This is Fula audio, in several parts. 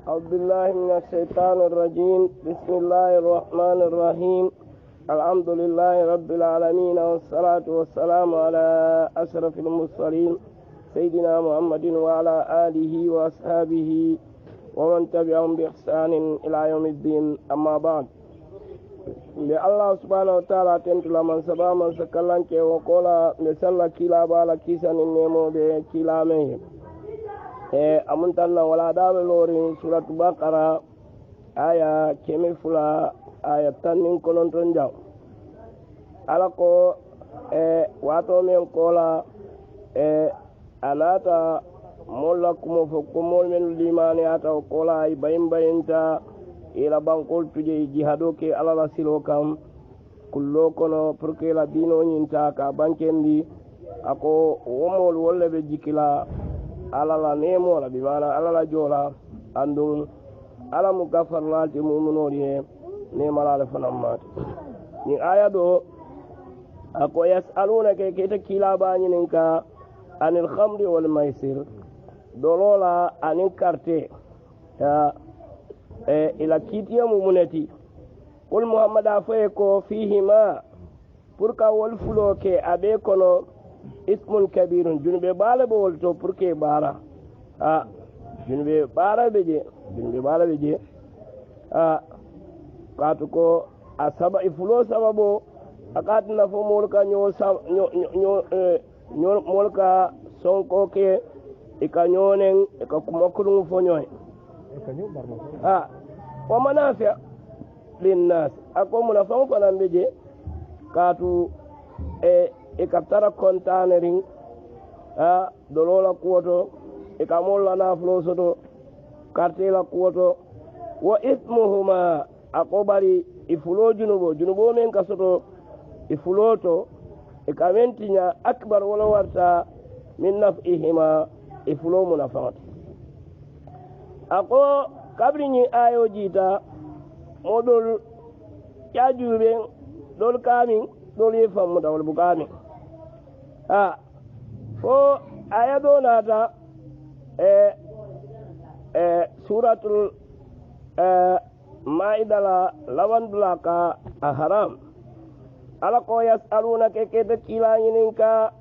أعوذ بالله من الشيطان الرجيم. بسم الله الرحمن الرحيم. الحمد لله رب العالمين، والصلاة والسلام على أشرف المرسلين سيدنا محمد وعلى آله وأصحابه ومن تبعهم بإحسان إلى يوم الدين. أما بعد، الله سبحانه وتعالى تنتلا من سبا من سكالان كي وقولا مسلا كلا بالا كيسان النمو بكلا مهم amuntanna wala daɓe loori suratu bakara aya keme fula aya tannin kononton jaw ala ko wato men kola anata molla kumo fo ko mol men limani ata o kola ay bayin bayinta ila bankol tuje jihado ke alala silo kam kullo kono pour que la dino ñinta ka bankendi ako womol wolle ɓe jikila alala nemo la bimana alala jola andum ala mu gafarnalti mumunol ye nemalale fanammati ni aya ɗo ako yasalunake kete kilabañinin ka anil hamri wal maysir dolola anin carte ila kiitiye mumuneti kul muhammad a foye ko fihima pour ka wol fulo ke aɓe kono ismun kabirun junube baala ɓe wolto pour que baara junube baara ɓe je kaatu ko a saba fulo sababo a katina fo mool ka mool ka sonko ke ika ñoonen ika kumakulungu fo ñoy wa manafia linnas ako muna fan fanan ɓe je kaatu ika tara kontanerin dolola kuwoto ika molla nafulo soto kartela kuwoto wa ismuhuma ako bari ifulo junubo men ka soto ifulo to ika mentiña akbar wala warta min nafihima ifulo munafat ako kabriñi ayo jiita moɗol ƴajuɓe ɗol kamin ɗol ye fammudawol bukamin fo aya ɗo naata suratul maidala lawandula ka a haram ala ko yasalunake kete kilañinin ka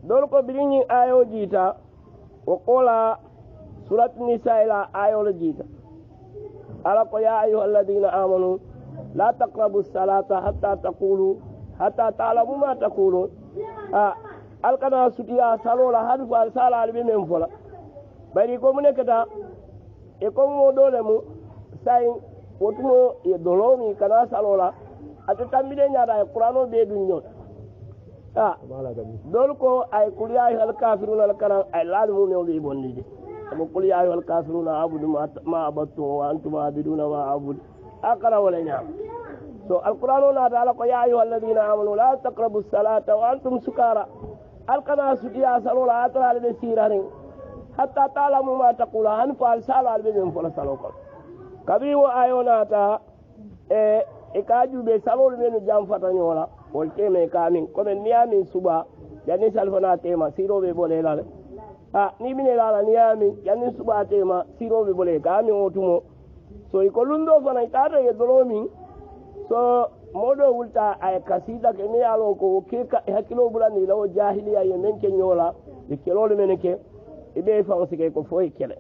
ɗol ko biriñin ayo jiita wo kola surat nisa ila ayolo jiita ala ko ya ayuha alladina amanu la taqrabu salata hatta ta'lamu ma taqulun alkana sutiya salola hadu fa sala albe men fola bari ko mun kata e ko mo dole mu sai wotumo e dolomi kana salola ata tambide nyaada e qur'ano be dun nyot dol ko ay kuliya al kafirun al kana ay lalu mu ne bonni mo kuliya al kafirun abudu ma abatu wa antum abiduna ma abud akara wala nyaam so alquran na ta'ala ko ya ayyuhal ladina amanu la taqrabu salata wa antum sukara alqana sudiya salola atala be sirarin hatta ta'lamu ma taqula an fa sala be men fola saloko kabi wo ayona ta e kaju be salol men jam fata nyola wol teme kamin ko men niami suba yani salfona tema siro be bolela ni bine la niami yani suba tema siro be bole kamin otumo so iko lundo fana itata ye dolomi so modo wulta ay kasida ke ni alon ko ke hakilo bulani lawo jahiliya ye men ke nyola de kelol men ke ibe fa ke ko foy kele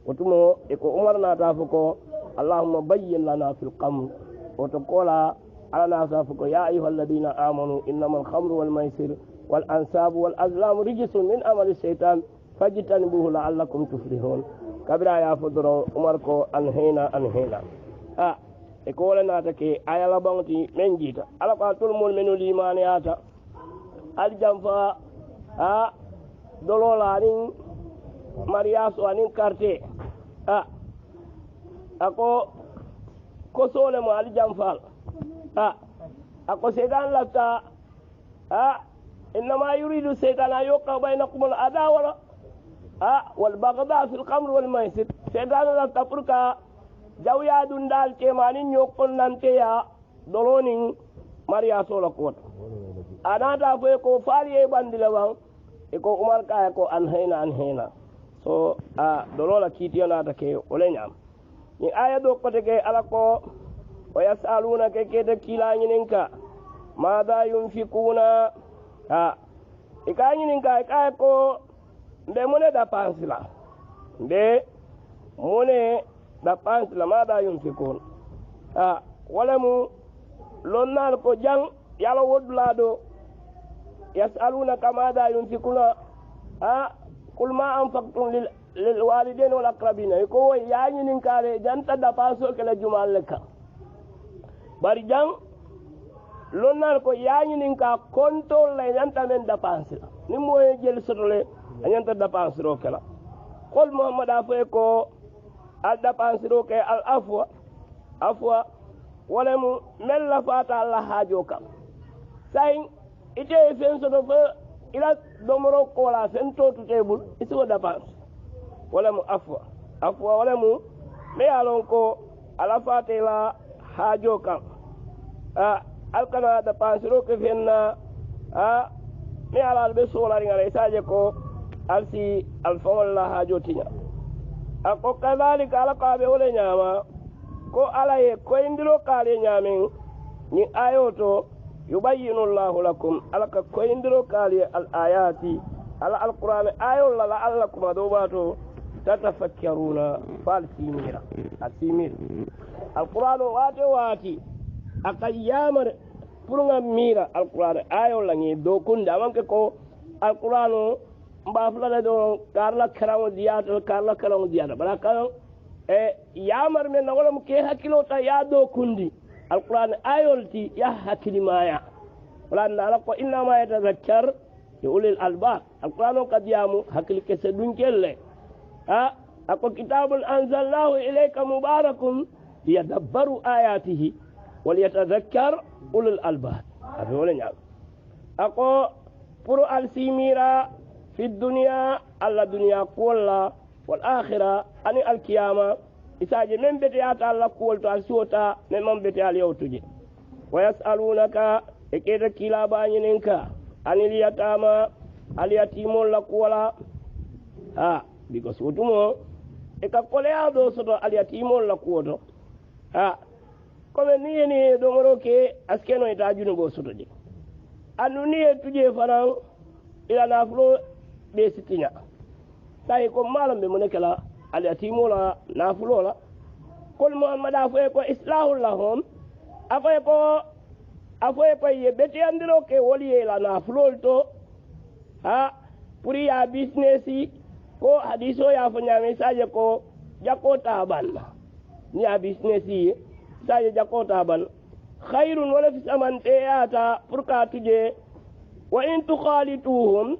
otumo e ko umar na ta ko allahumma bayyin lana fil qamr o to kola ala na ta ko ya ayyuhal ladina amanu innamal khamru wal maisir wal ansab wal azlam rijsun min amali shaytan fajtanibuhu la'allakum tuflihun kabira ya fodoro umar ko anhena e ko wala naata ke ayala bangti men jiita ala ko tul mol menu limani ata al jamfa dolola nin mariaso anin carte ako ko sole mo al jamfal ako sedan lafta innama yuridu sedan an yuqa bainakum al adawara wal baghdha fil khamr wal maisir sedan lafta purka jawya dun dal temanin ñokkon nanteya dolonin maria sola kota anata foye ko faali e ɓandila wan e ko umar kaya ko an heyna so dolola kiitiyonata ke ole ñam ni aya do kote ke ala ko wa yasalunaka kede kilañininka mada yunfikuna ikañininka ikaye ko mbe mune dapansi la mbe mune dapansi la mada yunfikuna wala mu lonnal ko jang yala woddula do yasalunaka mada yunfikuna kul ma anfaqtum lil walidain wal aqrabina ko yañininkale janta dapanso kala jumal leka bari jang lonnal ko yañininka kontol la janta men dapansi ni moye jël sotole a ñanta dapansi ro kala kol muhammada fay ko al dapansi ro ke al afwa wala mu mel la fata Allah hajo kam say ite fen soto fa ila domoro ko la fen to tebul iso dapansi wala mu afwa wala mu me alon ko ala fata la hajo kam alkana dapansi ro ke fenna me ala albe solari ngala isaje ko alsi alfawal la hajo tinya ako kadhalika ala ka be wala nyama ko alaye ko indiro kale nyamen ni ayoto yubayyinu Allahu lakum alaka ko indiro kale al ayati ala alquran ayol la la'allakum adubato tatafakkaruna fal simira asimir alquran wati akayyamar purunga mira alquran ayol la ngi do kunda manke ko alquran mbafla do karla karamu ziyata bala kan yamar men na wala ke hakilo ta ya do kundi alquran ayolti ya hakilimaya wala na ko inna ma yatadhakkar ya ulil albab alquran qad yamu hakil kese dunkelle ako kitabun anzalnahu ilayka mubarakun liyadabbaru ayatihi wal yatadhakkar ulul albab abi wala nya ako pour alsimira fi dunya alla dunya kulla wal akhirah ani alkiyama isaje men bete ata alla kuwol to alsiwota men man bete al yawtuje wa yasalunaka ekeda kila bañinenka anil yatama al yatimol la kuwala because wotumo e ka kolea do soto al yatimol la kuwoto comme ni domoro ke askeno ita junugo soto je anu ni tuje fanan ila nafulo be sitinya tay ko malam be munekala al yatimola nafulola kol muhammad afoy ko islahul lahum afoy ko ye beti andiro ke woli la nafulol to puri ya businessi ko hadiso ya fanya message ko jakota ban ni ya businessi saje jakota ban khairun wala fi samante ata purka tuje wa in tukhalituhum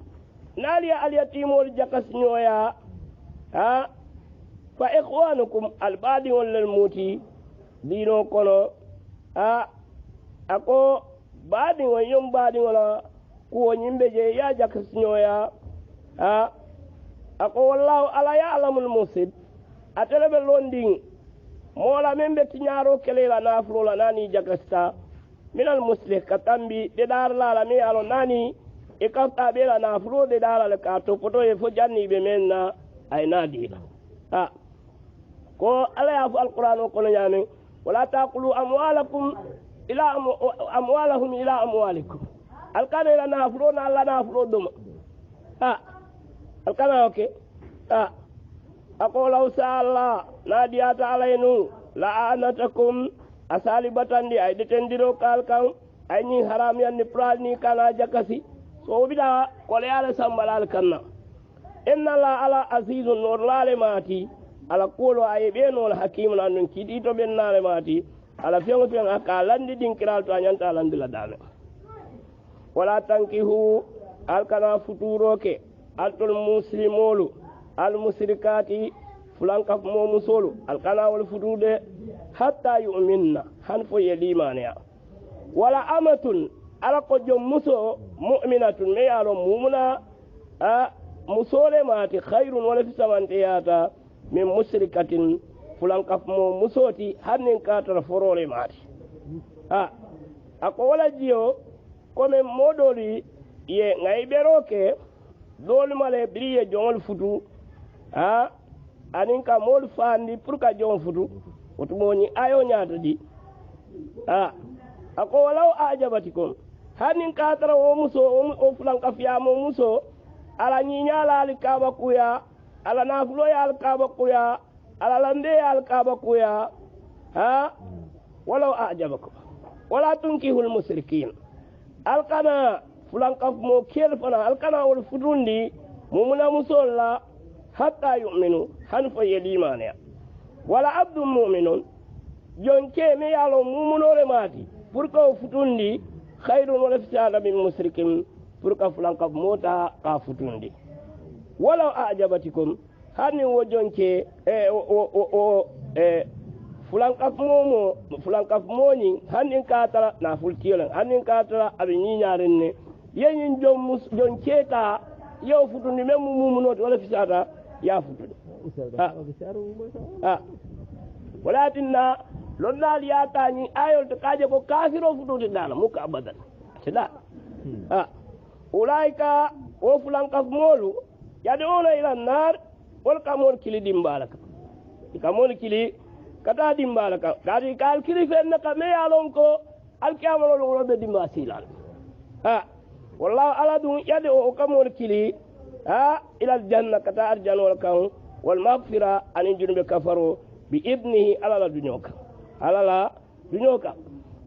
nali al yatimul jakas nyoya fa ikhwanukum al badi wal muti dino kono ako badi won yom badi wala ko nyimbe je ya jakas nyoya ako wallahu ala ya'lamul musid atelebe londing mola membe tinyaro kelela nafro la nani jakasta minal muslih katambi de dar la mi alo nani e kafta be la nafro de dar la ka to poto e fo janni be menna ay nadi ko ala ya fu alquran ko nyame wala taqulu amwalakum ila amwalahum ila amwalikum alkana la nafro na la nafro dum alkana okay ako law sa'alla nadiyata alaynu la anatakum asalibatan di ay detendiro kalkan ay ni haram yanni pralni kana jakasi so bida ko le ala sambalal kanna inna la ala azizun nur lale mati ala kolo ay be no hakim la nun kidi to ben nale mati ala fiyo aka landi dinkiral to anyanta landila dale wala tankihu alkana futuroke altul muslimolu al musrikati fulanka mo musolu alkana wal fudude hatta yu'minna han fo yelimaniya wala amatun ala ko jom muso mu'minatun me yalo mumuna musole mati khairun wala fi samantiyata min musrikatin fulanka mo musoti hannen katara forole mati ako wala jiyo kome modoli ye ngai beroke dol male briye jongol futu anin ka moolu faandi pour ka jon futu wotumoñi ayo ñaata di ako walaw ajabatikum hanin ka tara wo muso o fulanka fiyamo muso ala ñiñala ali kaba kuya ala nafuloya al kaba kuya ala landeya al kaba kuya walaw ajabakum wala tunkihul musrikin alkana fulanka mo kel fana alkana wol futundi mumuna musol la hatta yu'minu han fa yelimane wala abdun mu'minun jonke me yalo mumunore mati pour ko futundi khairun wala fisala min musrikin pour ka fulanka mota ka futundi wala ajabatikum hani wo jonke fulanka moñi hannin ka tara na fultiyolen hannin ka tara aɓe ñiñaren ne yeñin jon ceeta yew futundi même mumunote wala fisata ya futude walatinna lonnal yatañi ayol to kaje ko kafiro futude dala mukka abadan seɗa ulaika wo fulanka moolu yade ona ila nar wol kamon kili dimbala ka kamon kili kata dimbala ka kadi kal kili fenna ka me yalon ko alkiyamalo lo be dimba silal wallahu ala dun yade o kamon kili ila aljanna kata arjana wal kan wal maghfira anin junube kafaro bi ibnihi ala la dunyoka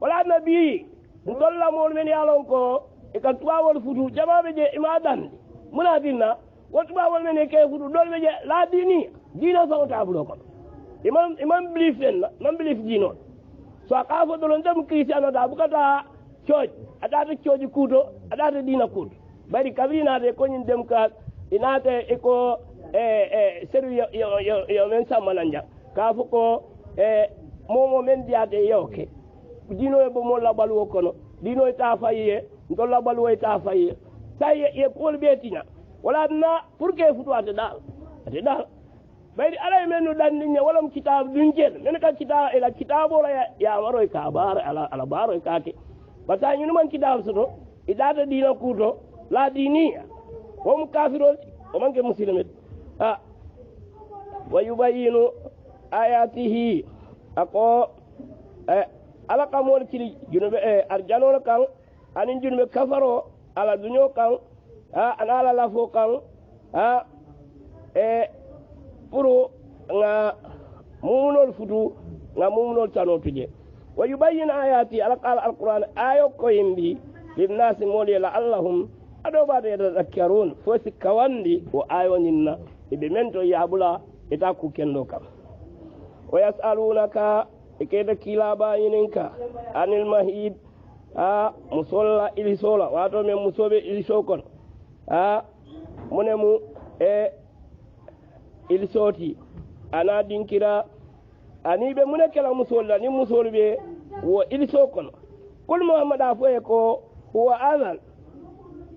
wala nabi ndolla mol men yalon ko e ka tuwawol futu jamabe je ima dandi muna dinna wotuba men ke futu dolbe je la dini dina sa tabulo ko imam belief en man belief dino so ka fo dolon dem kristiano da bukata choj adata choji kuto adata dina kuto bari kabina de ko nyin dem ka inate eko seru yo men samananja ka fo ko momo men diate yoke dino e bo mo la balu kono dino ta fayiye ndolla balu e ta fayiye say e pol betina wala na pour que futu ate dal baydi ala men no dan ni wala kitab dunjel men ka kitab ila kitabo ya waro ka bar ala baro ka ke bata ñu man kitab soto idata dina kuto la diniya hum kafirun o man ke muslimin wa yubayinu ayatihi ako ala kamol kili junube arjano kan anin junube kafaro ala dunyo kan ana ala lafo kan puro nga mumunol futu nga mumunol tano tuje wa yubayyin ayati ala qala alquran ayo ko yimbi linnas moli la allahum ado ba de zakkarun fo sikawandi o ayo ninna ibe mento yabula ita ku kendo kam wa yasalunaka ikeda kilaba yininka anil mahid musolla ilisola wato men musobe ilisokon munemu ilisoti ana dinkira ani be munekela musolla ni musolbe wo ilisokon kul muhammada fo ko huwa azal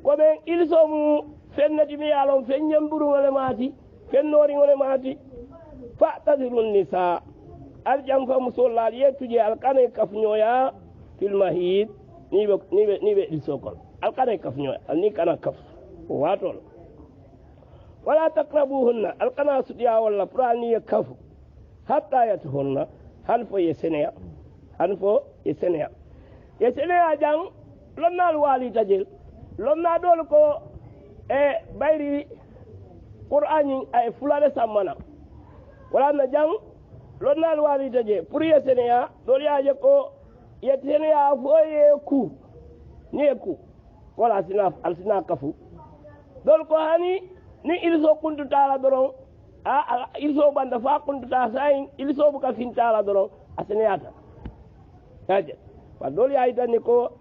ko ben ilisomu fennati mi yalon fenyam buru wala mati fennori wala mati fa tadhirun nisa aljam fa musolla yetuje alkane kafnyoya fil mahid nibe ilisokon alkane kafnyoya ni kana kaf watol wala taqrabuhunna alqana sudiya wala prani yakafu hatta yatuhunna halfo yesenea jang lonnal wali tajil lonna dol ko bayri qur'ani ay fulale samana wala na jang lonnal wali taje pour yesenea dol yaje ko yesenea foye ku neku wala sina kafu dol ko hani ni ilso kuntu tala doron ilso banda fa kuntu ta sayin ilso buka fin tala doron aseniyata kaje ba dol ya idani ko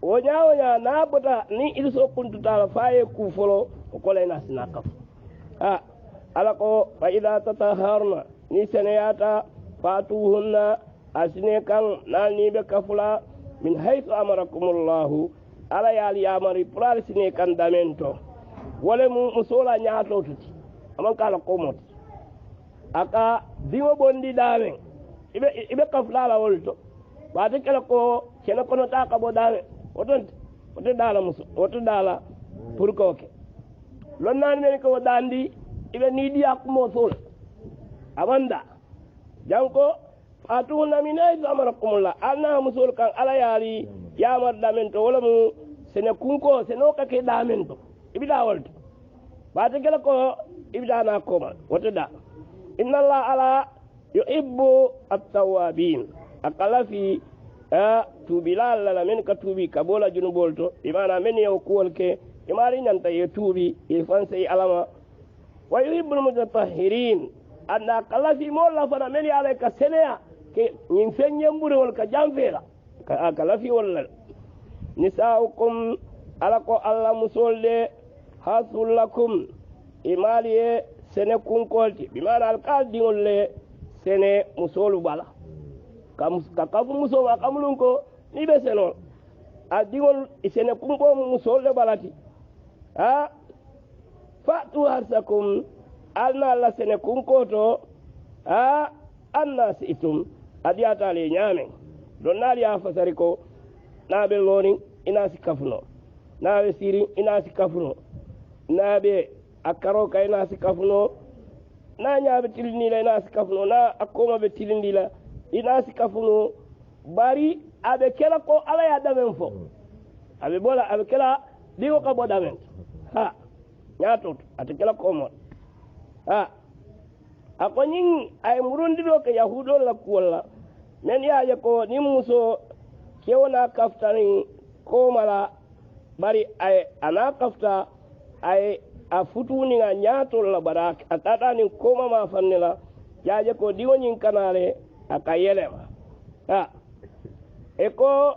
wonya na bota ni ilso kuntu tala faye ku folo ko lena sina kaf ala ko fa ida tataharna ni seniyata fatuhunna asine kan nani be kafula min haythu amarakumullahu ala yali amari pral sine kan damento wala musola nyaato tuti aman kala komot aka dimo bondi dame ibe kafla la wolto wate kala ko kena kono ta ka bo dame woto dala muso woto dala pour ko ke lon nan men ko dandi ibe ni dia kumo sol abanda janko atuna minay zamarakumullah anna musul kan ala yali yamar damen to wala mu sene kunko seno ka ke damen to ibida walto bata gela ko ibida na ko ma wata inna allah ala yuhibbu at-tawwabin akala fi tubilal la men ka tubi kabola junubol to imana men yow kuwol ke imari nyanta ye tubi il fanse alama wa yuhibbul mutatahhirin anna kala fi molla fana men ala ka senea ke ñin feññembure wol ka jamfeela ka lafi walla nisaukum ala ko allah musol de hasul lakum imali ye sene kunkolti bimana alkal diŋol le sene musolu bala ka kafu muso a kamulun ko ni be senol a diŋol sene kunko musol le balati ha fatu harsakum alna alla sene kunko to ha anna situm adiyata le ñaamen don naali ya fasari ko naaɓe looni ina si kafuno naaɓe siri ina si kafuno naaɓe a karo ka ina si kafuno na ñaaɓe tilindila ina si kafuno na a komaɓe tilindila ina si kafuno bari aɓe kela ko ala ya ɗamen fo aɓe bola aɓe kela ɗigo ka bo ɗamen ha ñaatoto ata kela komon ha ako ñing ay murundiɗo ke yahuɗo la kuwolla men yaje ko ni muso kewna kaftani komala bari ay ana kafta ay a futuniga ñatolla bara a tatani komama fannila yaje ko diwoñin kanale aka yelema ha e ko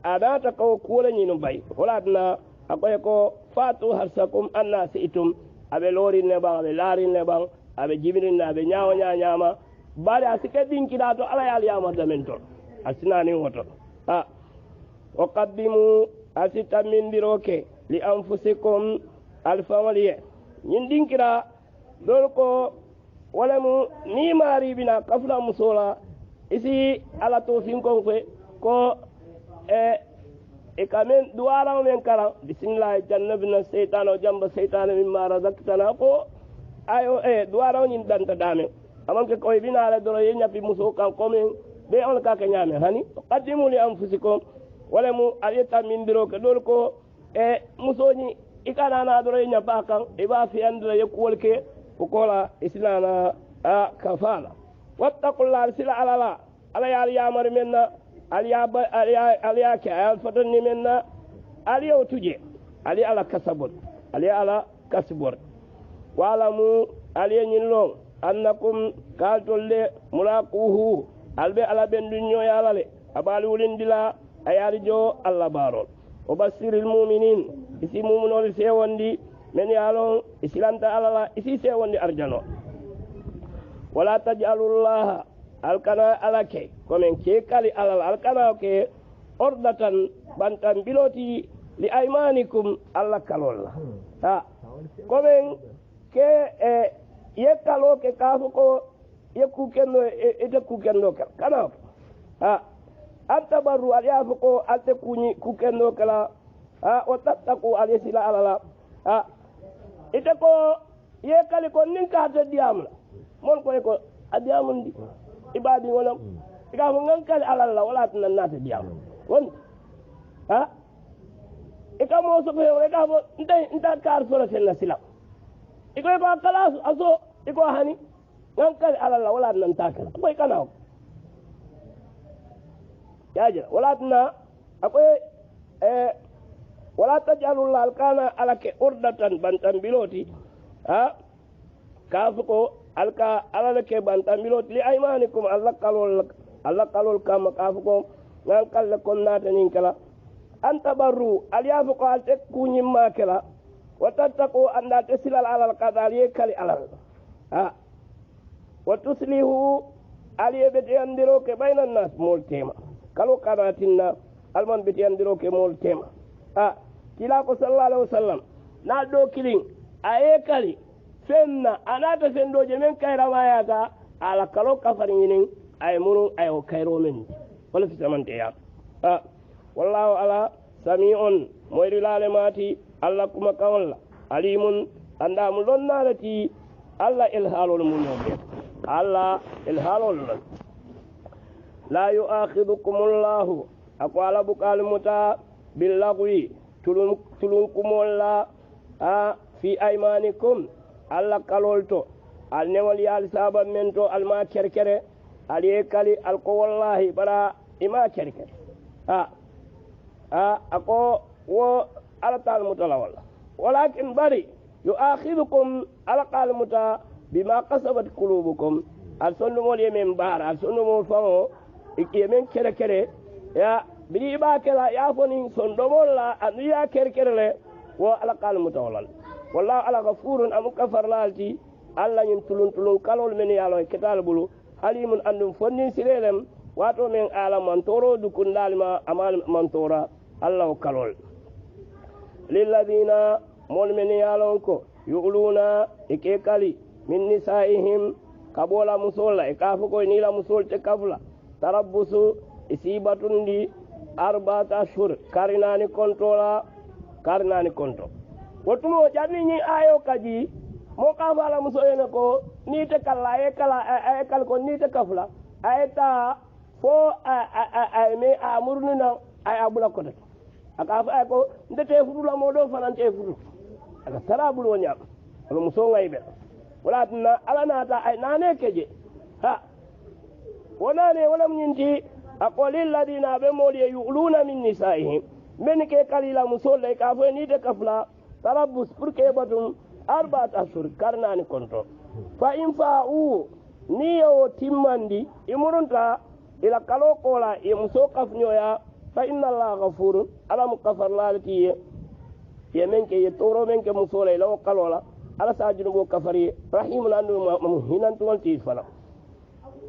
anata ko kuwola ñinu bay holatna akoye ko fatu harsakum anna si'tum aɓe lorinne ɓan aɓe laarinne ɓan aɓe jibrinne aɓe ñawo ñañama bari a sike ɗinkiɗa to ala yaal yamarda men toon a sinani woton a o qaddimu a si tammindiroke li anfusikum alfamaliye ñin ɗinkiɗa ɗon ko walemu ni mariɓina kafula musola isi ala to finkon fe ko e kamen duwarao men karan bisimillahi jannabina seytane o jamba seytane mimma razaqtana ko ayo duwarao ñin ɗanta damen amanke koye binale doro ye ñappi muso kan komin ɓe on kake ñaame hani qaddimu li anfusikum wala mu aliyetta mindiro ke ɗol ko musoñi ikanana doro ye ñappa kan iɓa fiyandira yekkuwol ke ko kola isinana a kafala wattaqullah sila alala ala yaal yamari men na aliya ke ayal fatonni men na aliyew tuje ali ala kasabot ali ala kasbor wala mu aliye ñin long annakum kaltolle mulaquhu albe ala ben dunyo yalale abali wulindila ayari jo alla barol o basiril mu'minin isi mu'minol sewondi men yalon islanta alala isi sewondi arjano wala taj'alullaha alkana alake komen ke kali alal alkana ke ordatan bantan biloti li aymanikum alla kalolla ha komen ke yekkalo ke kaafo ko yekku kenno ete ku kenno kana ha antabarru al yaafo ko alte kuñi ku kenno kala ha o tattaku al yasila alala ha ite ko yekkali ko nin kaate diyamla mon koye ko a diyamundi ibadi wonam ika fo ngankali alalla wala tan naate diyam won ha ika mo so ko ika fo nta kar solo sen na silam iko ko kala aso iko hani ngankali alalla wala nan takala koy kana yaja wala tan akoy wala tajalul alkana alake urdatan bantan biloti ha kafu ko alka alala ke bantan biloti li aymanikum allah qalol kam kafu ko ngankal kon natanin kala antabarru aliyafu ko alte kunyimma kala watattaqu anda tasilal alal qadal yekali alal ha wa tuslihu aliye beti andiro ke baynan nas mol tema kalo kanatinna alman beti andiro ke mol tema ha kila ko sallallahu alaihi wasallam na do kilin ayekali fenna anata fendoje men kayra mayata ala kalo kafarin ay munu ay o kayro men wala fi samante ya ha wallahu ala sami'un moyri lale mati Allah kuma kawalla alimun anda mu lonnalati alla ilhalol mu ñobe alla ilhalol la yu'akhidukum Allahu aqala bukal muta bil lagwi tulun kumolla fi aymanikum alla kalolto al newal yal saba mento al ma kerkere al yekali al ko wallahi bara ima kerkere ako wo ala tal mutala wala walakin bari yu'akhidukum ala qal muta bima qasabat qulubukum al sonno mol yemen bara al sonno mol famo yemen kere ya bidi ba kala ya foni sondo molla anu ya kere le wo ala qal muta wala wallahu ala ghafurun am kafar lalti alla ñin tulun kalol men yalo ketal bulu alimun andum fonni sirelem wato men ala mantoro dukun dalma amal mantora allah kalol lilladina mol men yalon ko yu'luna ikekali min nisaihim kabola musola e kafu ko ni la musol te kafla tarabbusu isibatundi arba'ata ashhur karinani konto wotumo janni ni ayo kaji mo kafala musoyene ko ni te kala e kala ko ni te kafla ayta fo ay me amurnina ay abula ko de aka fa ko ndete fudu la modo fanante fudu aka tarabul wonya ko muso ngaybe wala na ala nata ay nane keje wala ne wala nyinti aqolil ladina be modi yu'luna min nisaihim men ke kalila muso lay ka fo ni de kafla tarabbus pour ke batum arba'at ashhur karnani konto fa in fa'u ni yo timmandi imurunta ila kalo kola e muso kafnyoya fa inna allaha ghafurun ala mukafar lalati ye menke ye toro menke muso la ila kalola ala sajunu bo kafari rahimun andu hinan tuwanti fala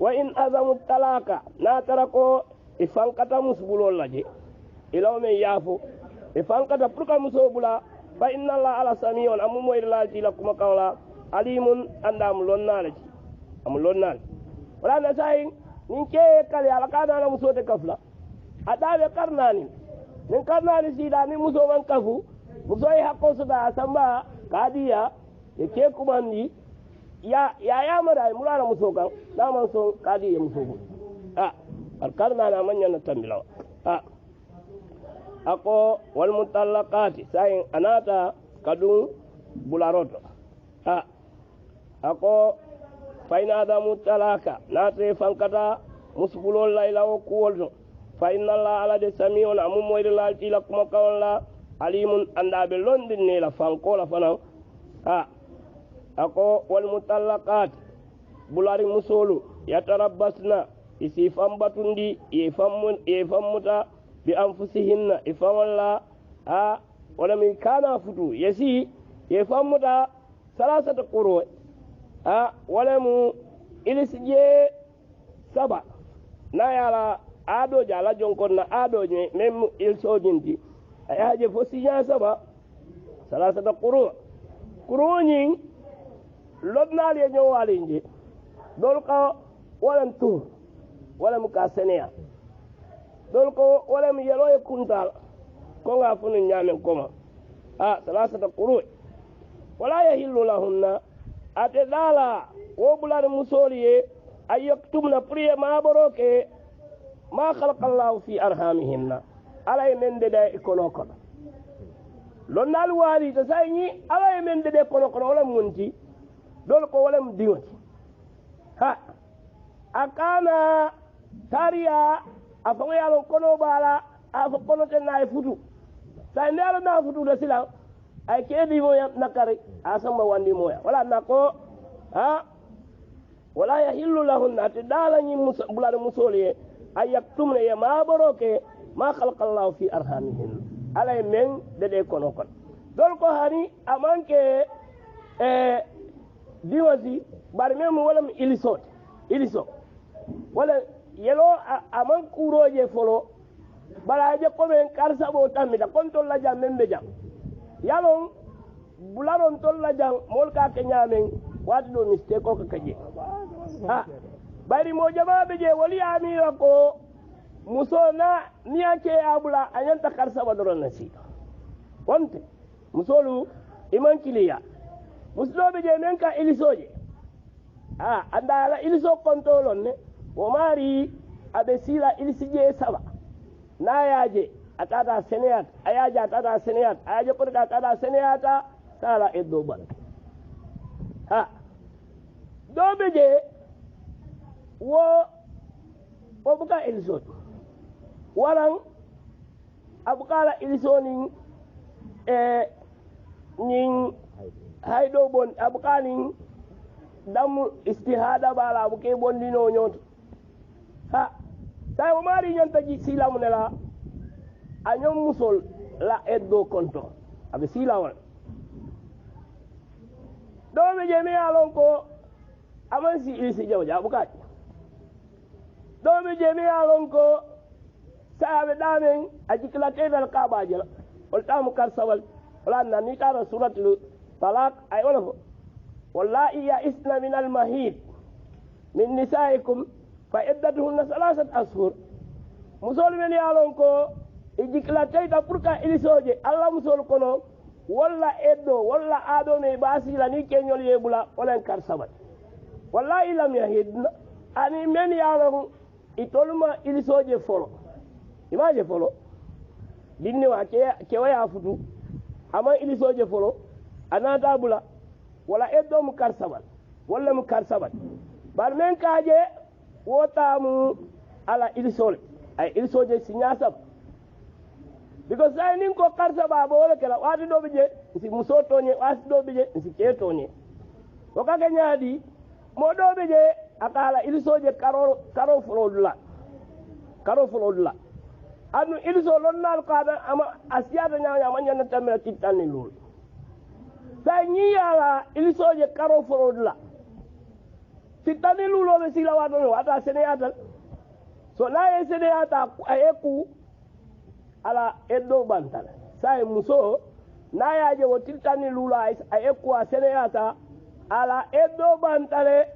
wa in azamu talaka na tarako ifankata musbulol laje ila me yafu ifankata purka muso bula fa inna allaha ala samiun amumo lalati lakuma kawla alimun andam lonnalati am lonnal wala na sai nin ke kale ala kana na muso te kafla adabe karnani nin karnani sida ni muso man kafu muso yi hakko su da samba kadiya e ke kumandi ya mara murana muso kan na man so kadiya muso ko al karnana man yana tambila ako wal mutallaqati sai anata kadun bularoto ako fayna adamu talaka nate fankata musbulol layla o kuwolto fa inna allah ala de samiun amu moyde lalti la kuma kawla alimun andabe londin ne la fankola fana ako wal mutallaqat bulari musolu yatarabbasna isi fambatundi e fammuta bi anfusihinna ifamalla wala min kana futu yasi e fammuta salasata quru wala mu ilisje saba na yala ado jala jonkon na ado nye mem il sojinti ayaje fo sinya saba salasata quru nyin lodna le nyo walinje dol ko wala tu wala mu ka senea dol ko wala mu yelo e kuntal ko nga funu nyamen koma salasata quru wala yahillu lahunna ate dala wo bulare musoliye ayaktumna priye ma boroke ma khalaqallahu fi arhamihinna alay men de ikono kono lonnal wali to sayni alay men de kono wala munti dol ko wala mdiwati akana tariya afango yalo kono bala afa kono ten nay futu say ndala na futu da sila ay kedi mo nakari asama wandi moya wala nako wala yahillu lahun atdala ni bulal musoli ayaktumna ya ma boroke ma khalaqallahu fi arhamihin alay men de kono kon dol ko hani amanke diwasi bar mem wala iliso wala yelo aman kuroje folo balaje ko men karsa bo tamida kontol la jam membe jam yalon bularon tolla jang mol ka ke nyamen wadi do mistake ko ka kaje bari mo jama be je wali amira ko musona niake abula anyanta karsa ba doron nasi wonte musolu iman kiliya musloɓe je men ka ilisoje anda ala iliso kontolon ne wo mari aɓe sila ilisi je saba nayaje a tata sénéat ayaje a tata sénéat ayaje kote ka tata sénéata sala e dow bal ɗoɓe je wo buka ilisot waran a bukala ilisonin nin hayɗo bon a bukanin damu istihada bala a buke bondino ñoto sa o mari ñantaji silamune la a ñom musol la eddo konto aɓe silawol ɗoɓe je mi yalon ko aman si ilisi jawja a bukaji ɗoɓe je mi yalon ko saaɓe ɗamen a jikilateɗal kaɓaji la wol tamu kar sawal wala nanni tara suratul talak ay wala fo wallahi ya isna min almahid min nisaikum fa iddatuhunna salasat ashur musol men yalon ko e jikkilateyta pour ka ilisoje allah musol kono walla eddo walla aɗone basila ni keñol yeɓula olen kar sabat wallahi lam yahidna ani men yalon itolma ilisoje folo imaje folo dinniwa kewaya futu ama ilisoje folo anata bula wala eddo mu kar sabat walla mu kar sabat bar men kaje wotamu ala ilisole ay ilisoje siña sab because say nin ko kar sababa wala kala wati ɗoɓe je si muso toñe wasi ɗoɓe je si ke toñe o kake ñaadi mo ɗoɓe je akala ilisoje karo folodula anu iliso lonnal kada ama asiyata ñañama ñanna tamira tittanni lul say ñiyala ilisoje karo folodula tittanni luloɓe sila watone wata sénéyatal so naye sénéyata aye ku ala eddo bantal say muso nayaje wo tiltanni lula aye ku a sénéyata ala eddo bantale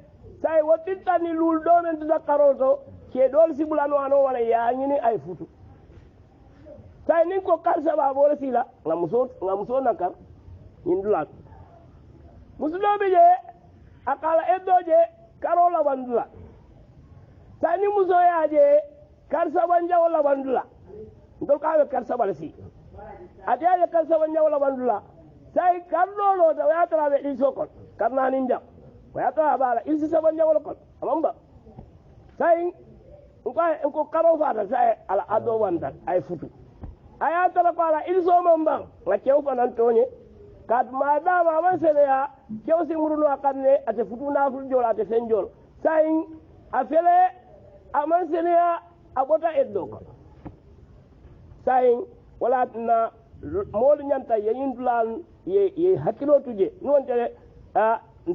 say wo tiltanni lul ɗomen tuta karoto keɗol sibulano ano wala yañini ay futu say nin ko kar sababa wala sila nga muso nakar ñin dulat musuɗoɓe je akala eddo je karo labandula say ni muso yaje kar saban jawo labandula ndol kawe kar sabal si atiyaje kar saban jawo labandula say kar ɗolo ta wayataraɓe ɗi sokon kar nanin jam wayatara bala ilsi saban jawol kon amamba say ko karo fata say ala ado wantal ay futu aya tara ko ala ilso mambang nga kew fanan toñe kat madama man seneya kew simruno akanne ate futu naful jol ate sen jol say a fele aman seneya a ɓota eddo ko say wala na moolu ñanta yeyintulan ye hakkilo tuje nuwontere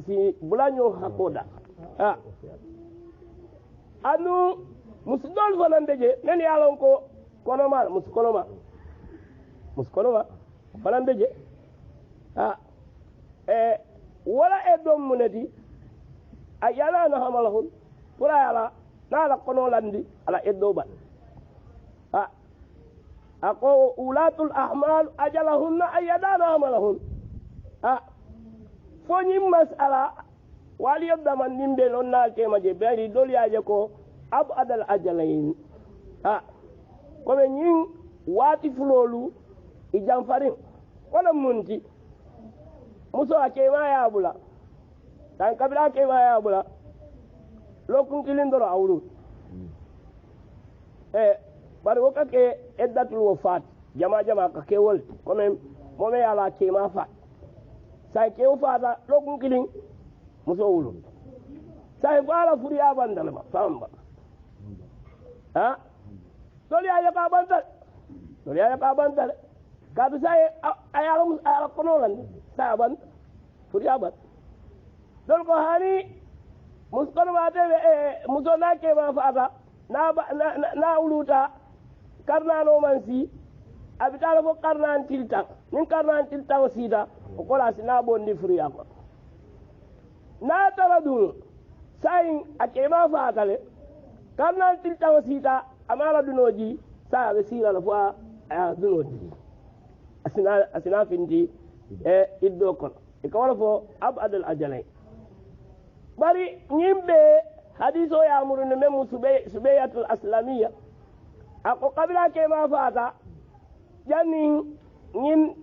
si bulaño hakkoda anu musidol fanande je men yalon ko konoma muskonoma fanande je wala e dom muneti a yanano hamalahun pura yala nala kono landi ala eddo ban ako ulatul ahmal ajalahunna ayyadana hamalahun foñim masala wali yobdaman nimɓe lon naakema je ɓeari dolyaje ko ab adal ajalayin koɓe ñin waati fulolu i jam farin wala munti muso a kema yaɓula tan kabila kema yaɓula lokunkilin doro awru bari wo kake eddatul wo faat jama ka ke wolti comme mome yala kema faat say kew fata lokun kilin muso wulu say ko ala furiya bandal ma famba doli aya ka bandal kadu say ayala kono lan sa ban furiya ban dol ko hani muskono wate muso na ke ma fata na uluta karnano man si abitala fo karnan tiltan nin karnan tiltan sida o kola si na bondi furiya ko na tara dun sayin a kema fatale karnan tiltan sida amala dunoji sa be sira la fo a dunoji asina finti iddo kon ikawala fo abadul ajalay bari nyimbe hadiso ya amurun memu subayatul aslamiyya ako kabila ke ma fata janni nyim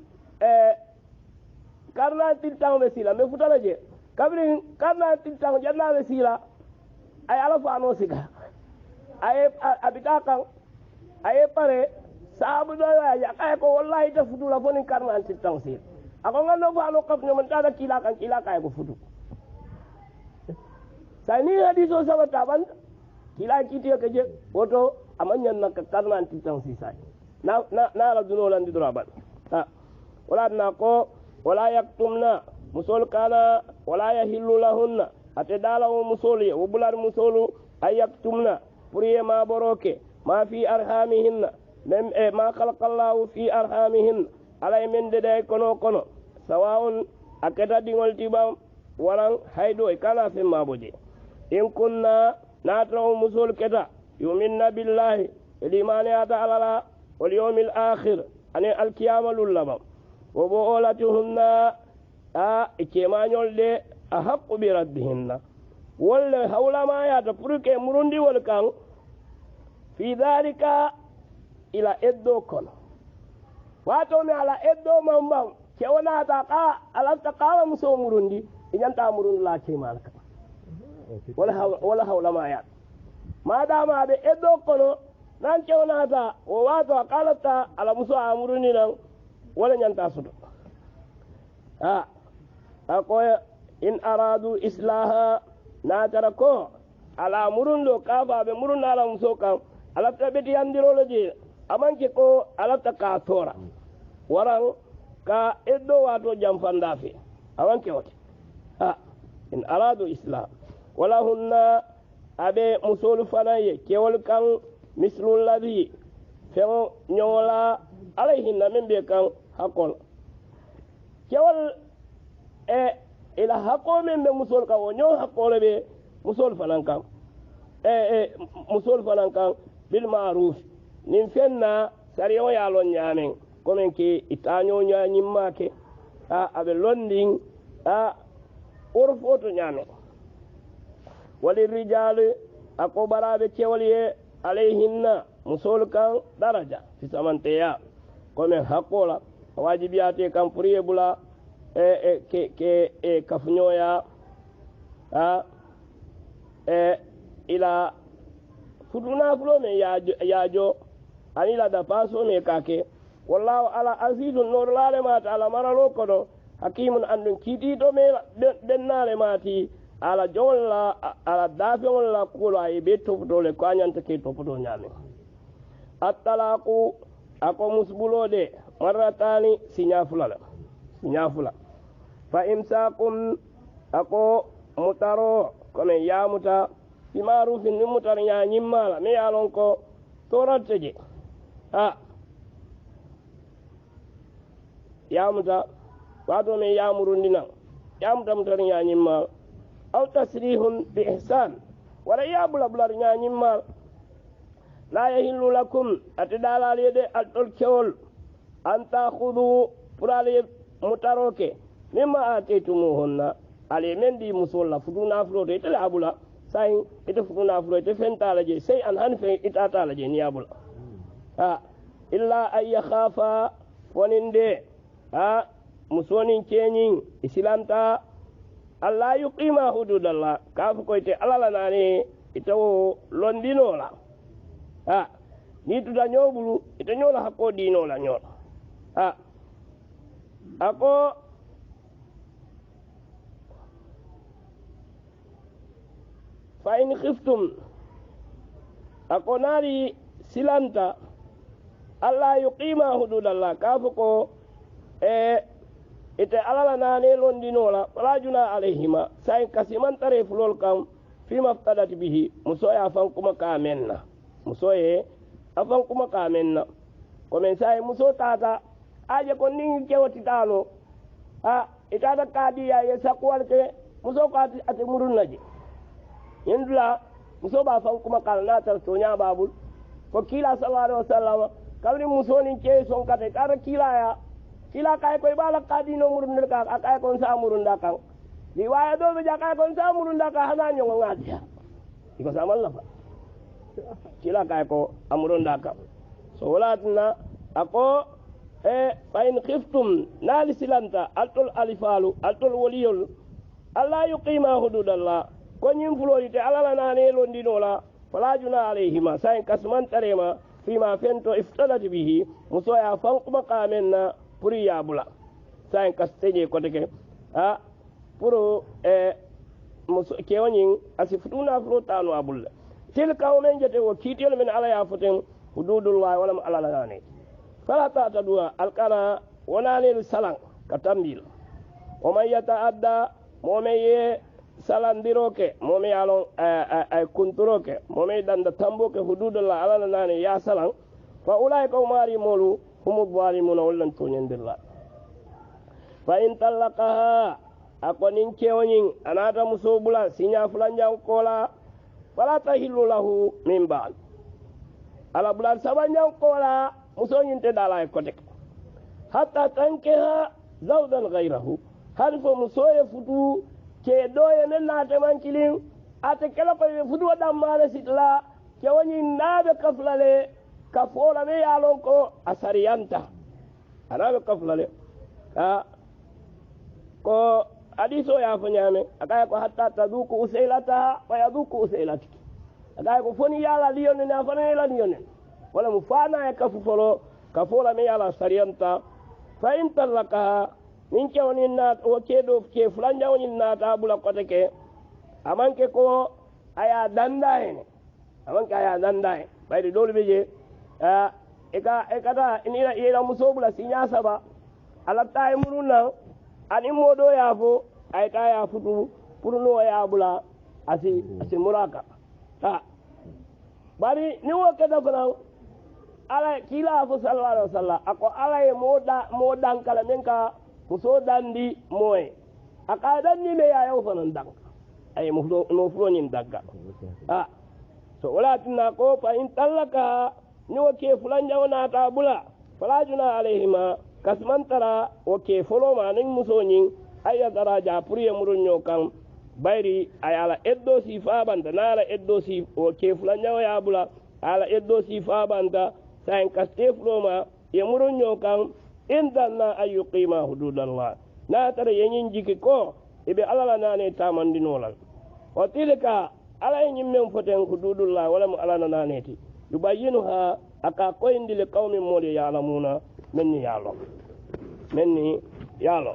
karna tiltang be sila me futala je kabri karna tiltang janna be sila ay ala fa no siga ay abita kan ay pare sabu do ya kay ko wallahi ta futula foni karna tiltang sila ako ngano fa no kap nyom tada kila kay ko futu sani hadiso sabata ban kila kitiyo keje woto amanyan na karna tiltang sisa na la duno lan di durabat ha wala na ko wala yaktumna musol kana wala yahillu lahunna ate dala wo musoli wo bular musolu ayaktumna puriye ma boroke ma fi arhamihinna mem ma khalaqallahu fi arhamihin alay men de kono sawa'un akata dingol tiba waran haydo e kala fe maboje in kunna natra musul keta yuminna billahi limani ata alala wal yawmil akhir ani al qiyamah lullaba wo bo olatuhunna ikemañol de a haqqu bi raddihinna wolle hawlama yata pour que murundi wol kan fi dhalika ila eddo kono wato mi ala eddo mambam kewnata ka alasta kawa muso murundi iñanta murundi la kemalka wala hawlama yata madama ɓe eddo kono nan kewnata o wato a kalata ala muso a murundi nan wala ñanta soto akoya in aradu islaha natara ko ala murundo kafaɓe murunda ala muso kan alafta ɓeti yandirolo je amanke ko alafta ka tora waran ka eddo wato jamfanda fe amanke wote in aradu islah wala hunna aɓe musolu fanaye kewol kan mislul ladhi feŋo ñoŋola alayhinna min ɓe kan hakkol kewol ila hakko men be musol ka o ñoo hakkole be musol fanan kan musol fanan kan bil ma'ruf nin fenna sariyo ya lon ñaamen komen ke itaño ñañimma ke aɓe londin urfoto ñaamen wali rijal ako baraɓe kewol ye alayhinna musol kan daraja fisamanteya komen hakkola wajibiyate kan pour ye bula kafuñoya ila futunafulo me yaajo ani la dapaso me kake wallahu ala azizun norlale mata ala maralo kono hakimun andun kiitito me dennale mati ala jowolla ala dafeŋol la kuolo aye be topotole ko a ñanta ke topoto ñaame attalaku ako musbulode marratani siñafula fa imsakum ako mutaro kome yamuta fi marufin ni mutar ñañimmala mi yalon ko toratte je yamuta wato mi yamurundina yamuta mutar ñañimmala aw tasrihun bi ihsan wala yabulabular ñañimmal la yahillu lakum ate dalal yede altol kewol an takhudu pour ale mutaroke mimma ataytumuhunna ale men di musol la fuduna fuloto ite abula sayin ite fuduna fulo ite fentala je sey an han fe itatala je ni abula illa an yakhafa foninde musonin keñin isilanta alla yuqima hududallah kafu koyte alala nani itawo londinola ni tuta ñoɓulu ita ñola hakko dinola ñola ako fa in khiftum ako nari silanta alla yuqima hududallah kafu ko ite alala nane londinola wala juna alayhima sayin kasimantare fulol kam fima ftadati bihi musoye afan kuma kamenna musoye afan kuma kamenna komen sayin muso tata aje ko nin kewotitano itata kadiya ye sakwal ke muso ko ate murunnaje yendula muso ba fan kuma kala natar tonya babul ko kila sallallahu alaihi wasallam kawni muso nin ke son kate kara kilaya kila kay koy bala kadino murundel ka akay kon sa murunda kan riwaya do be jakay kon sa murunda ka hana nyongo ngatia iko samal la kila kay ko amurunda ka so walatna ako fa in khiftum nali silanta altul alifalu altul waliyul alla yuqima hududallah ko nyim fulori te alala nane londinola fala juna alayhima sain kasman tarema fima fento iftadat bihi muso ya fankuma kamenna puri ya bula sain kasteje koteke puro muso kewanyin asifutuna frotanu abulla tilka o men jete wo kitel men ala ya futen hududullah wala alala nane fala ta dua alqana wonanel salan katambil o man yataadda momeye salandiroke momi alon ay kunturoke momi danda tamboke hududullah ala nane ya salan fa ulai ko mari molu humu zalimuna wallan tonyendirla fa in talaqaha akonin kewonin anata musobula sinya fulanjan kola fala tahillu lahu min ba'd ala bulan sabanjan kola musoyin te dalay kotek hatta tankeha zawdan ghayrahu harfo musoye futu ke doye nan na ta mankilin ate kala ko fudu wadam mala sitla ke woni nabe kaflale kafola me yalon ko asariyanta anabe kaflale ko hadiso ya fanyame akaya ko hatta taduku usailata wa yaduku usailatiki akaya ko foni yala liyone na fana yala liyone wala mufana ya kafufolo kafola me yala sariyanta fa in talaka min kewni na o kedo ke fulanja woni na tabula koteke amanke ko aya danda ene amanke aya danda e bayde dole beje ekata inira ira musobula sinya saba ala tay muruna ani modo yafo ay ka ya futu purno ya bula asi muraka bari ni wo keda fana ala kila fo sallallahu alaihi wasallam ako ala e modan kala menka muso dandi moy aka dandi me ya yo fanan dang ay mo fulo nyin dagga so wala tinna ko fa in talaka ni wo ke fulan jawna ta bula fala juna alaihima kasmantara wo ke folo ma nin muso nyin ayya daraja puriye murunyo kan bayri ayala eddo si fabanta nala eddo si wo ke fulan jaw ya bula ala eddo si fabanta sain kaste fulo ma ye murunyo kan indanna ayyuqima hududallah na tare yenyin jiki ko ibe alala nane tamandinolal o tilka ala yin men foten hududullah wala mu alana naneti yubayyinuha aka koyndi li qaumin moli ya'lamuna menni yalo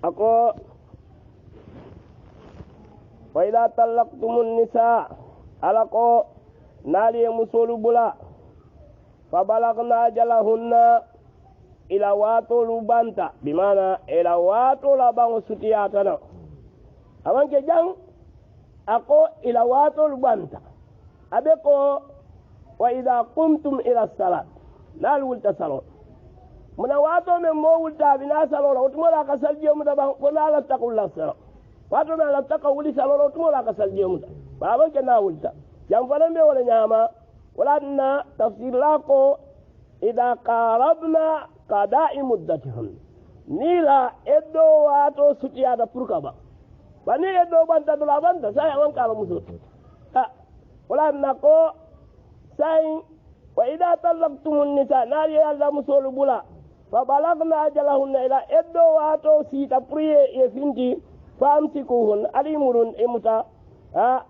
ako wa idha talaqtumun nisa alako nali musolu bula fa balagna jalahunna ila wato lubanta bimana ila wato la bango sutiyatana awanke jang ako ila wato lubanta abe ko wa idha qumtum ila salat nal wulta salon muna wato men mo wulta bina salon utmola ka salje mu da ban ko la taqulla salon wato men la taqawli salon utmola ka salje mu da baban ke na wulta jam fanan be wala nyama wala na tafsir la ko idha qarabna qada'i muddatihum nila eddo wato sutiya da furka ba bani eddo banta dula banta sai an kala musu wala na ko sai wa idha talaqtumun nisa nali yalla musulu bula fa balagna ajalahunna ila eddo wato sita priye e finti famsikuhun alimurun imuta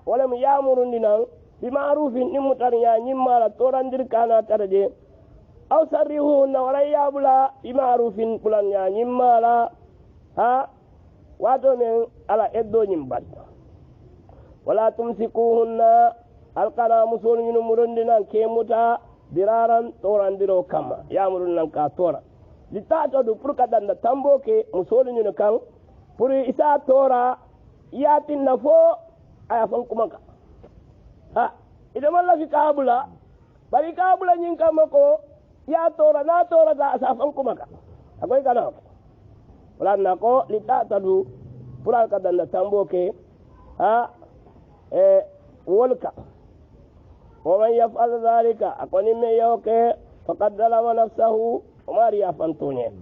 wala mu yamurun dinan bima'rufin imutar ya nyimala torandir kana taraje aw sarrihunna wala yabula bima'rufin pulan ya nyimala wato men ala eddo nyimbat wala tumsikuhunna alqana musul nyinu murundinan kemuta diraran torandiro kama yamurun nan ka tora litato du purka danda tamboke musul nyinu kan puri isa tora yatin nafo aya fan kumaka ida malla fi kabula bari kabula nyin kamako ya tora na tora da asafan kumaka akoy kana wala nako litata du pura ka danda tamboke wolka ومن يفعل ذلك أكون من يوكي فقد ظلم نفسه وما ريا فانتوني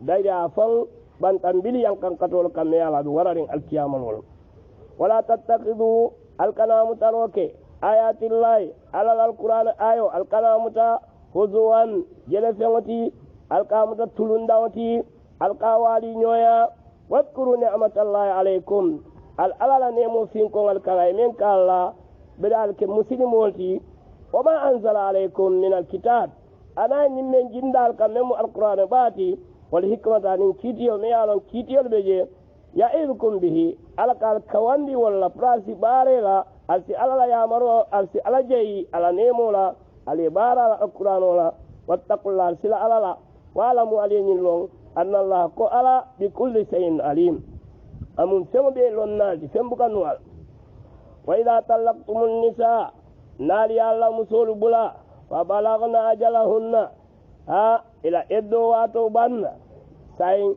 دايرا فان بانتنبيلي ينكن قتول كميالا بورارين الكيام ولا تتخذوا الكلام تروكي آيات الله على القرآن آيو الكلام هزوان جلسوتي الكلام تلوندوتي الكوالي نيويا واذكروا نعمة الله عليكم الألال نيمو فينكم الكلام من كالله بدالك مسلم ولتي وما أنزل عليكم من الكتاب أنا نمن جندال كمم القرآن باتي والحكمة أن كيتيو ميالون كيتيو البجي يعظكم به على الكواندي ولا براسي باريلا ألسي على يامرو ألسي على جي على نيمولا على بارا القرآن ولا واتقوا الله سلا على لا وعلموا علينا اللون أن الله قال بكل شيء عليم أمون سمو بيلون ناجي سمو كنوال وإذا طلقتم النساء نالي الله مسول بلا فبلغنا أجلهن إلى إدو واتو بان ساين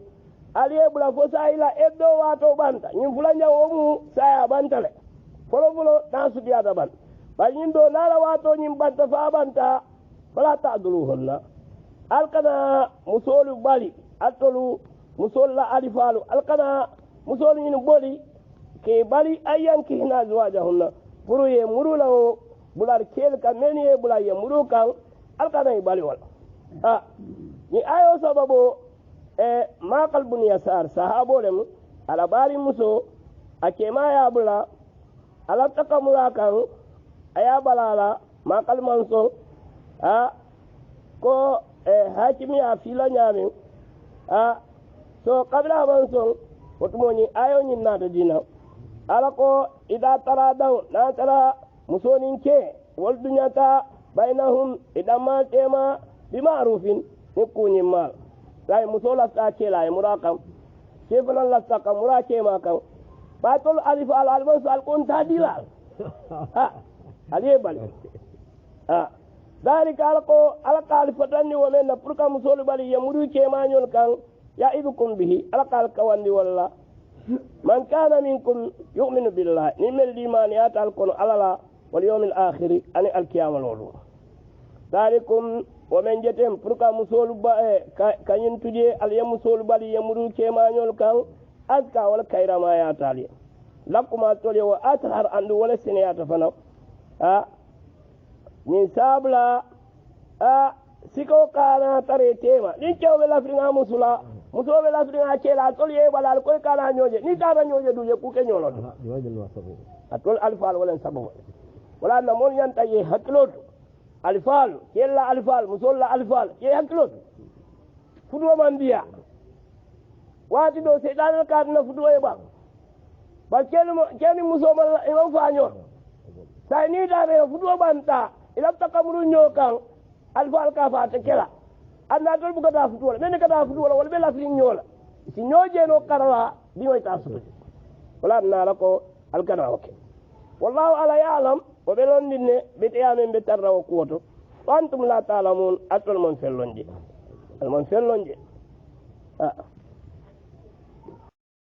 علي بلا فسا إلى إدو واتو بان ينفلان جاومو سايا بانتالي فلو ناسو ديادا بان فإن دو نالا واتو نيمبانت فابانتا فلا تعدلوهن الكنا مسول بالي أتلو مسول لا ألفالو الكنا مسول ينبولي ke bali ayyan ki hina zuwajahunna furu ye muru lawo bular kel ka meni ye bular ye muru kan alkana bali wal ni ayo sababu ma qalbun yasar sahabo lem ala bari muso akema ya bula ala takamura kan aya balala ma qalman so ko hakimi ya fila nyame so kabla man so wotumoni ayo nyin na da dina alako ida tara daw na tara musonin ke wal dunyata bainahum idama tema bima'rufin nikuni mal lai musola ta ke lai murakam ke falan la ta kamura ke ma kan batul alif al albas al kunta dilal ali bal dalika alako alaka alifatani wa men purka musolu bali yamuru ke ma nyol kan ya idukum bihi alaka alkawandi walla من كان منكم يؤمن بالله نمل الإيمان ياتالكم على واليوم الآخر أن القيامة الأولى ذلكم ومن جتم فرقا مسول كان ينتجي اليوم مسول بالي يمرو كما يلقى أذكى ولا كير ما ياتالي لكم أتولي وأطهر أن ولا سنيات فنو من سابلا سيكو كان تري تيما نيكو بلا فرنا مسولا musobe la fringa kela toli e balal ko kana nyoje ni kana nyoje duje ku ke nyolo atol alfal wala sabu wala na mon yan taye haklot alfal kella alfal musolla alfal ke haklot fudo mandiya wati do se dal ka na fudo e ba keni musoba e wa fanyo sai ni da be fudo banta ila takamuru nyokan alfal ka fa te kela anna dol buga da futu wala men ka da futu wala be la fi nyola si nyoje no karala bi way tasu wala na la ko alkana oke wallahu ala ya'lam wa belon dinne be tiyamen be tarra ko woto antum la ta'lamun atol mon fellonje al mon fellonje